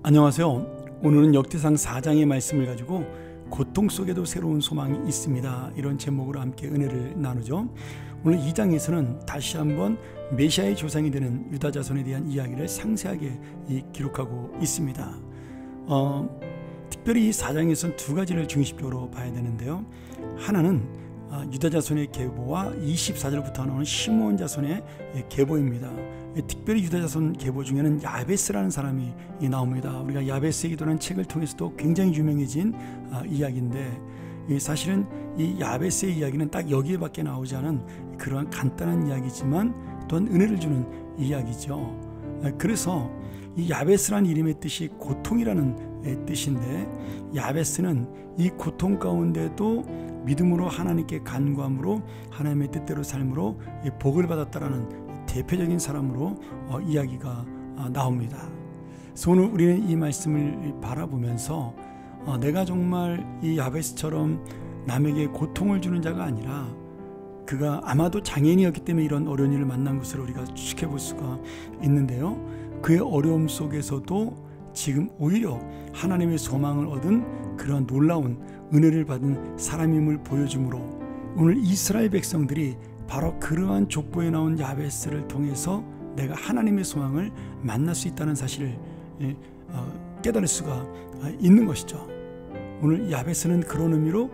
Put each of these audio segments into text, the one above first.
안녕하세요. 오늘은 역대상 4장의 말씀을 가지고 고통 속에도 새로운 소망이 있습니다, 이런 제목으로 함께 은혜를 나누죠. 오늘 2장에서는 다시 한번 메시아의 조상이 되는 유다 자손에 대한 이야기를 상세하게 기록하고 있습니다. 특별히 이 4장에서는 두 가지를 중심적으로 봐야 되는데요. 하나는 유다 자손의 계보와 24절부터 나오는 시므온 자손의 계보입니다. 특별히 유다 자손 계보 중에는 야베스라는 사람이 나옵니다. 우리가 야베스의 기도라는 책을 통해서도 굉장히 유명해진 이야기인데, 사실은 이 야베스의 이야기는 딱 여기에밖에 나오지 않은 그러한 간단한 이야기지만 또한 은혜를 주는 이야기죠. 그래서 이 야베스라는 이름의 뜻이 고통이라는 뜻인데, 야베스는 이 고통 가운데도 믿음으로 하나님께 간구함으로 하나님의 뜻대로 삶으로 복을 받았다라는 대표적인 사람으로 이야기가 나옵니다. 그래서 오늘 우리는 이 말씀을 바라보면서 내가 정말 이 야베스처럼 남에게 고통을 주는 자가 아니라, 그가 아마도 장애인이었기 때문에 이런 어려운 일을 만난 것을 우리가 추측해 볼 수가 있는데요. 그의 어려움 속에서도 지금 오히려 하나님의 소망을 얻은 그런 놀라운 은혜를 받은 사람임을 보여주므로, 오늘 이스라엘 백성들이 바로 그러한 족보에 나온 야베스를 통해서 내가 하나님의 소망을 만날 수 있다는 사실을 깨달을 수가 있는 것이죠. 오늘 야베스는 그런 의미로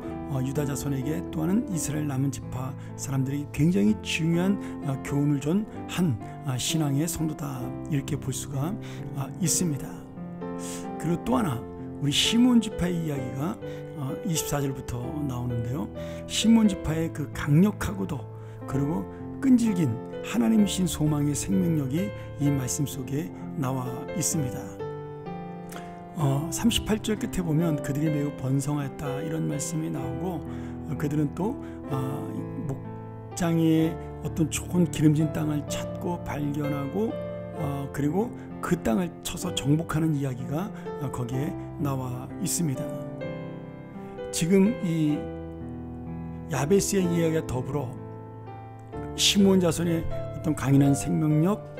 유다 자손에게 또한 이스라엘 남은 지파 사람들이 굉장히 중요한 교훈을 준 한 신앙의 성도다, 이렇게 볼 수가 있습니다. 그리고 또 하나, 우리 시므온 지파의 이야기가 24절부터 나오는데요. 시므온 지파의 그 강력하고도 그리고 끈질긴 하나님이신 소망의 생명력이 이 말씀 속에 나와 있습니다. 38절 끝에 보면 그들이 매우 번성하였다, 이런 말씀이 나오고, 그들은 또 목장의 어떤 좋은 기름진 땅을 찾고 발견하고, 그리고 그 땅을 쳐서 정복하는 이야기가 거기에 나와 있습니다. 지금 이 야베스의 이야기가 더불어 시므온 자손의 어떤 강인한 생명력,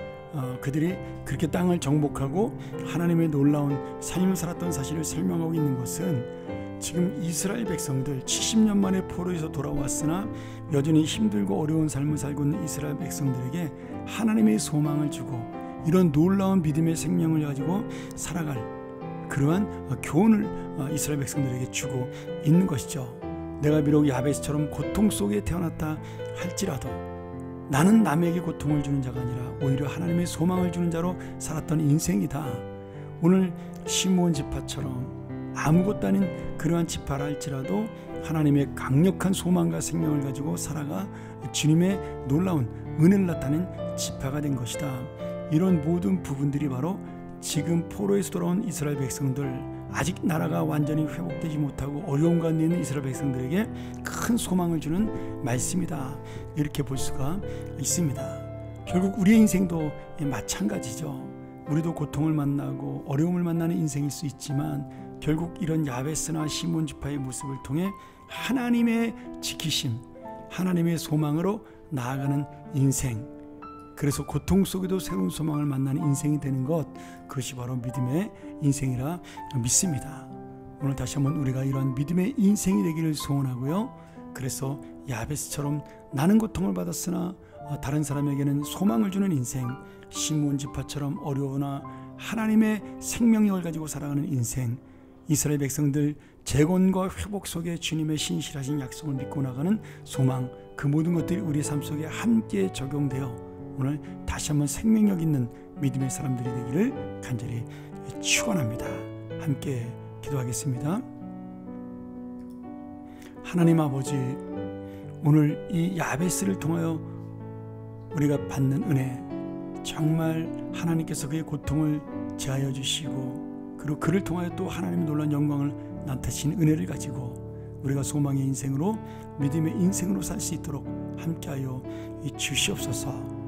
그들이 그렇게 땅을 정복하고 하나님의 놀라운 삶을 살았던 사실을 설명하고 있는 것은, 지금 이스라엘 백성들 70년 만에 포로에서 돌아왔으나 여전히 힘들고 어려운 삶을 살고 있는 이스라엘 백성들에게 하나님의 소망을 주고 이런 놀라운 믿음의 생명을 가지고 살아갈 그러한 교훈을 이스라엘 백성들에게 주고 있는 것이죠. 내가 비록 야베스처럼 고통 속에 태어났다 할지라도 나는 남에게 고통을 주는 자가 아니라 오히려 하나님의 소망을 주는 자로 살았던 인생이다. 오늘 시므온 지파처럼 아무것도 아닌 그러한 지파라 할지라도 하나님의 강력한 소망과 생명을 가지고 살아가 주님의 놀라운 은혜를 나타낸 지파가 된 것이다. 이런 모든 부분들이 바로 지금 포로에서 돌아온 이스라엘 백성들, 아직 나라가 완전히 회복되지 못하고 어려움 가운데 있는 이스라엘 백성들에게 큰 소망을 주는 말씀이다, 이렇게 볼 수가 있습니다. 결국 우리의 인생도 마찬가지죠. 우리도 고통을 만나고 어려움을 만나는 인생일 수 있지만, 결국 이런 야베스나 시므온 지파의 모습을 통해 하나님의 지키심, 하나님의 소망으로 나아가는 인생, 그래서 고통 속에도 새로운 소망을 만나는 인생이 되는 것, 그것이 바로 믿음의 인생이라 믿습니다. 오늘 다시 한번 우리가 이런 믿음의 인생이 되기를 소원하고요. 그래서 야베스처럼 나는 고통을 받았으나 다른 사람에게는 소망을 주는 인생, 시므온 지파처럼 어려우나 하나님의 생명력을 가지고 살아가는 인생, 이스라엘 백성들 재건과 회복 속에 주님의 신실하신 약속을 믿고 나가는 소망, 그 모든 것들이 우리의 삶 속에 함께 적용되어 오늘 다시 한번 생명력 있는 믿음의 사람들이 되기를 간절히 축원합니다. 함께 기도하겠습니다. 하나님 아버지, 오늘 이 야베스를 통하여 우리가 받는 은혜, 정말 하나님께서 그의 고통을 제하여 주시고, 그리고 그를 통하여 또 하나님의 놀라운 영광을 나타내신 은혜를 가지고 우리가 소망의 인생으로, 믿음의 인생으로 살 수 있도록 함께하여 주시옵소서.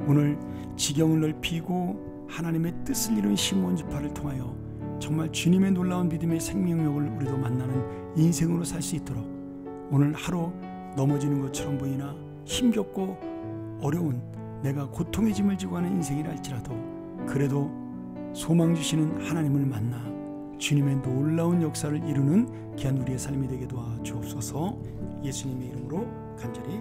오늘 지경을 넓히고 하나님의 뜻을 이룬 시므온 지파를 통하여 정말 주님의 놀라운 믿음의 생명력을 우리도 만나는 인생으로 살 수 있도록, 오늘 하루 넘어지는 것처럼 보이나 힘겹고 어려운 내가 고통의 짐을 지고 하는 인생이라 할지라도 그래도 소망 주시는 하나님을 만나 주님의 놀라운 역사를 이루는 귀한 우리의 삶이 되게 도와주옵소서. 예수님의 이름으로 간절히